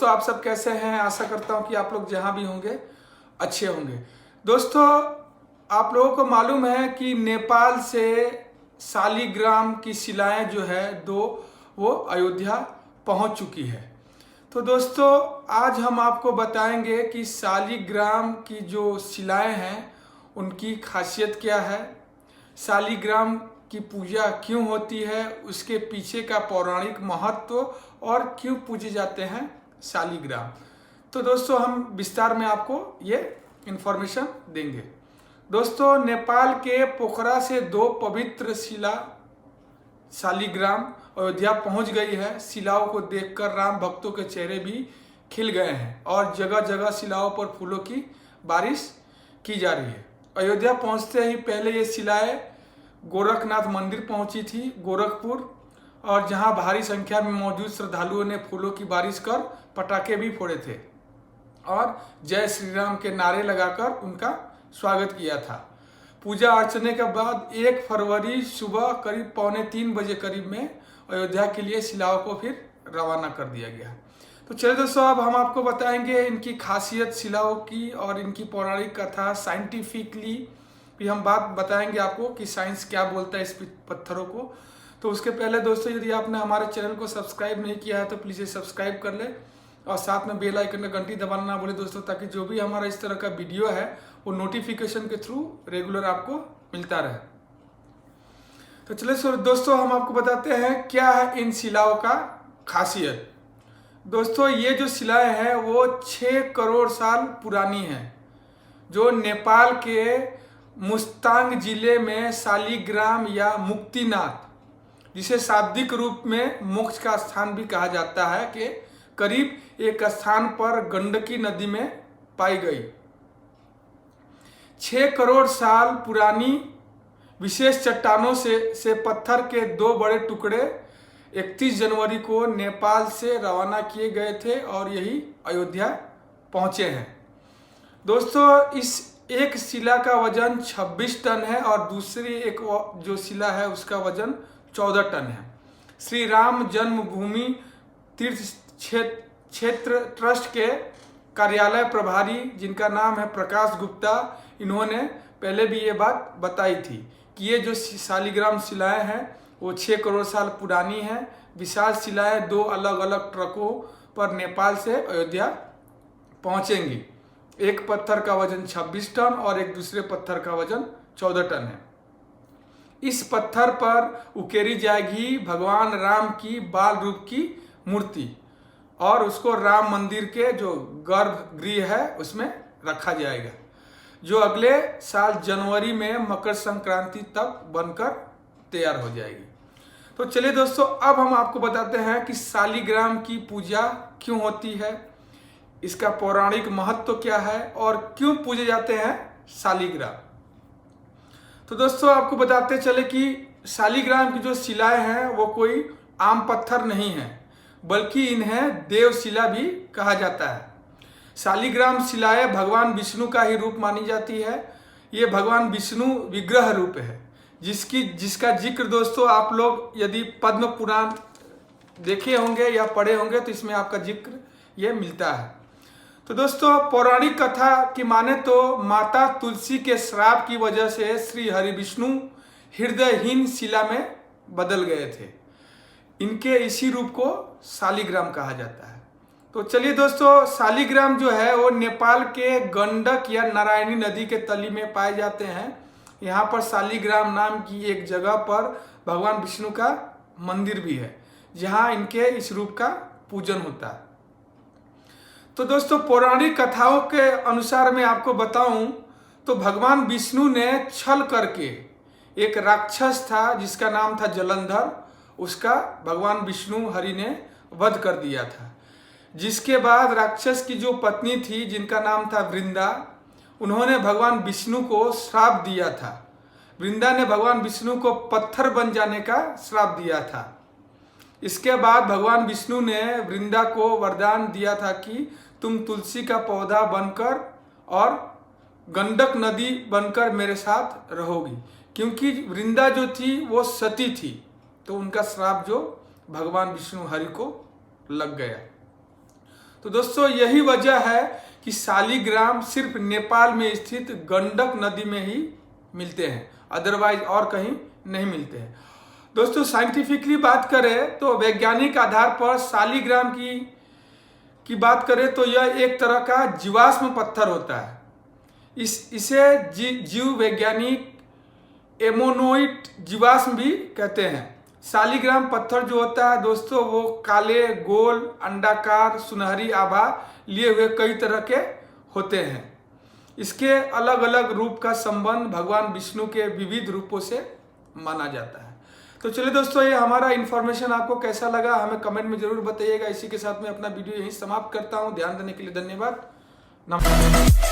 दोस्तों आप सब कैसे हैं? आशा करता हूं कि आप लोग जहां भी होंगे अच्छे होंगे। दोस्तों आप लोगों को मालूम है कि नेपाल से शालिग्राम की शिलाएं जो है वो अयोध्या पहुंच चुकी है। तो दोस्तों आज हम आपको बताएंगे कि शालिग्राम की जो शिलाएं हैं उनकी खासियत क्या है, शालिग्राम की पूजा क्यों होती है, उसके पीछे का पौराणिक महत्व और क्यों पूजे जाते हैं शालिग्राम। तो दोस्तों हम विस्तार में आपको ये इन्फॉर्मेशन देंगे। दोस्तों नेपाल के पोखरा से 2 पवित्र शिला शालिग्राम अयोध्या पहुंच गई है। शिलाओं को देखकर राम भक्तों के चेहरे भी खिल गए हैं और जगह जगह शिलाओं पर फूलों की बारिश की जा रही है। अयोध्या पहुंचते ही पहले ये शिलाएं गोरखनाथ मंदिर पहुंची थी गोरखपुर, और जहां भारी संख्या में मौजूद श्रद्धालुओं ने फूलों की बारिश कर पटाखे भी फोड़े थे और जय श्री राम के नारे लगाकर उनका स्वागत किया था। पूजा अर्चने के बाद 1 फरवरी सुबह करीब 2:45 बजे करीब में अयोध्या के लिए शिलाओं को फिर रवाना कर दिया गया। तो चलिए दोस्तों अब हम आपको बताएंगे इनकी खासियत शिलाओं की और इनकी पौराणिक कथा, साइंटिफिकली भी हम बात बताएंगे आपको कि साइंस क्या बोलता है इस पत्थरों को। तो उसके पहले दोस्तों यदि आपने हमारे चैनल को सब्सक्राइब नहीं किया है तो प्लीज़ सब्सक्राइब कर ले और साथ में बेल आइकन का घंटी दबाना ना भूले दोस्तों, ताकि जो भी हमारा इस तरह का वीडियो है वो नोटिफिकेशन के थ्रू रेगुलर आपको मिलता रहे। तो चलिए दोस्तों हम आपको बताते हैं क्या है इन शिलाओं का खासियत। दोस्तों ये जो शिलाएं हैं वो 6 करोड़ साल पुरानी है, जो नेपाल के मुस्तांग जिले में शालिग्राम या मुक्तिनाथ, जिसे शाब्दिक रूप में मोक्ष का स्थान भी कहा जाता है, के करीब एक स्थान पर गंडकी नदी में पाई गई। 6 करोड़ साल पुरानी विशेष चट्टानों से पत्थर के 2 बड़े टुकड़े 31 जनवरी को नेपाल से रवाना किए गए थे और यही अयोध्या पहुंचे हैं। दोस्तों इस एक शिला का वजन 26 टन है और दूसरी एक जो शिला है उसका वजन 14 टन है। श्री राम जन्मभूमि तीर्थ क्षेत्र ट्रस्ट के कार्यालय प्रभारी, जिनका नाम है प्रकाश गुप्ता, इन्होंने पहले भी ये बात बताई थी कि ये जो शालिग्राम शिलाएं हैं वो 6 करोड़ साल पुरानी हैं। विशाल शिलाएं 2 अलग अलग ट्रकों पर नेपाल से अयोध्या पहुंचेंगी। एक पत्थर का वजन 26 टन और एक दूसरे पत्थर का वजन 14 टन है। इस पत्थर पर उकेरी जाएगी भगवान राम की बाल रूप की मूर्ति और उसको राम मंदिर के जो गर्भगृह है उसमें रखा जाएगा, जो अगले साल जनवरी में मकर संक्रांति तक बनकर तैयार हो जाएगी। तो चलिए दोस्तों अब हम आपको बताते हैं कि शालिग्राम की पूजा क्यों होती है, इसका पौराणिक महत्व क्या है और क्यों पूजे जाते हैं शालिग्राम। तो दोस्तों आपको बताते चले कि शालिग्राम की जो शिलाएं हैं वो कोई आम पत्थर नहीं है, बल्कि इन्हें देवशिला भी कहा जाता है। शालिग्राम शिलाएं भगवान विष्णु का ही रूप मानी जाती है। ये भगवान विष्णु विग्रह रूप है, जिसका जिक्र दोस्तों आप लोग यदि पद्म पुराण देखे होंगे या पढ़े होंगे तो इसमें आपका जिक्र ये मिलता है। तो दोस्तों पौराणिक कथा की माने तो माता तुलसी के श्राप की वजह से श्री हरि विष्णु हृदयहीन शिला में बदल गए थे। इनके इसी रूप को शालिग्राम कहा जाता है। तो चलिए दोस्तों शालिग्राम जो है वो नेपाल के गंडक या नारायणी नदी के तली में पाए जाते हैं। यहाँ पर शालिग्राम नाम की एक जगह पर भगवान विष्णु का मंदिर भी है, जहाँ इनके इस रूप का पूजन होता है। तो दोस्तों पौराणिक कथाओं के अनुसार मैं आपको बताऊं तो भगवान विष्णु ने छल करके एक राक्षस था जिसका नाम था जलंधर, उसका भगवान विष्णु हरि ने वध कर दिया था। जिसके बाद राक्षस की जो पत्नी थी जिनका नाम था वृंदा, उन्होंने भगवान विष्णु को श्राप दिया था। वृंदा ने भगवान विष्णु को पत्थर बन जाने का श्राप दिया था। इसके बाद भगवान विष्णु ने वृंदा को वरदान दिया था कि तुम तुलसी का पौधा बनकर और गंडक नदी बनकर मेरे साथ रहोगी, क्योंकि वृंदा जो थी वो सती थी, तो उनका श्राप जो भगवान विष्णु हरि को लग गया। तो दोस्तों यही वजह है कि शालिग्राम सिर्फ नेपाल में स्थित गंडक नदी में ही मिलते हैं, अदरवाइज और कहीं नहीं मिलते हैं। दोस्तों साइंटिफिकली बात करें तो वैज्ञानिक आधार पर शालिग्राम की बात करें तो यह एक तरह का जीवाश्म पत्थर होता है। इसे जीव वैज्ञानिक एमोनोइट जीवाश्म भी कहते हैं। शालिग्राम पत्थर जो होता है दोस्तों वो काले, गोल, अंडाकार, सुनहरी आभा लिए हुए कई तरह के होते हैं। इसके अलग अलग रूप का संबंध भगवान विष्णु के विविध रूपों से माना जाता है। तो चलिए दोस्तों, ये हमारा इन्फॉर्मेशन आपको कैसा लगा हमें कमेंट में जरूर बताइएगा। इसी के साथ मैं अपना वीडियो यहीं समाप्त करता हूँ। ध्यान देने के लिए धन्यवाद। नमस्कार।